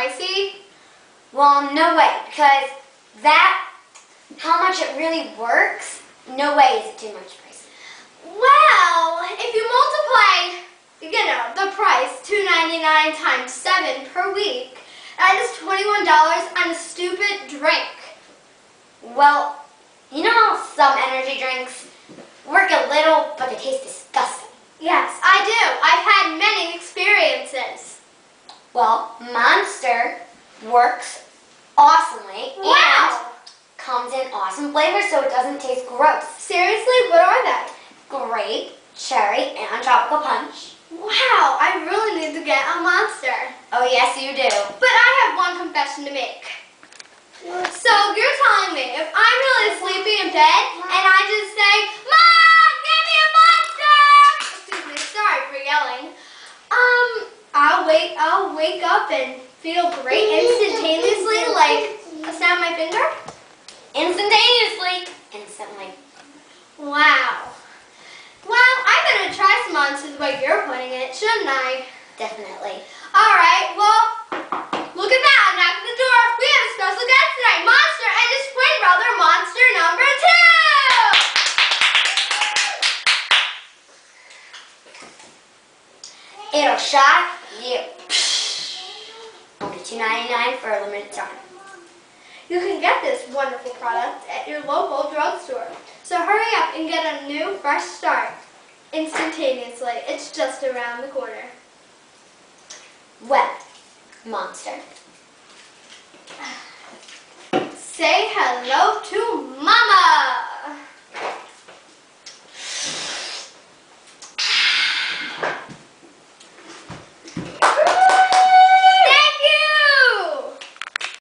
pricey? Well, no way, because how much it really works, no way is it too much price. Well, if you multiply, the price, $2.99 times 7 per week, that is $21 on a stupid drink. Well, you know how some energy drinks work a little, but they taste disgusting? Yes, I do. I've had many experiences. Well, Monster works awesomely and comes in awesome flavors so it doesn't taste gross. Seriously, what are they? Grape, cherry, and tropical punch. Wow, I really need to get a Monster. Oh yes, you do. But I have one confession to make. So you're telling me if I'm really sleepy in bed and I just say, "Mom, give me a Monster!" Excuse me, sorry for yelling. I'll wake up and feel great instantaneously, like snap my finger. Instantaneously. Instantly. Wow. Well, I better try some Monsters the way you're putting it, shouldn't I? Definitely. All right. Well, look at that! Knock at the door. We have a special guest tonight, Monster and his twin brother, Monster number 2. It'll shock you. Only $2.99 for a limited time. You can get this wonderful product at your local drugstore. So hurry up and get a new, fresh start instantaneously. It's just around the corner. Well, Monster. Say hello to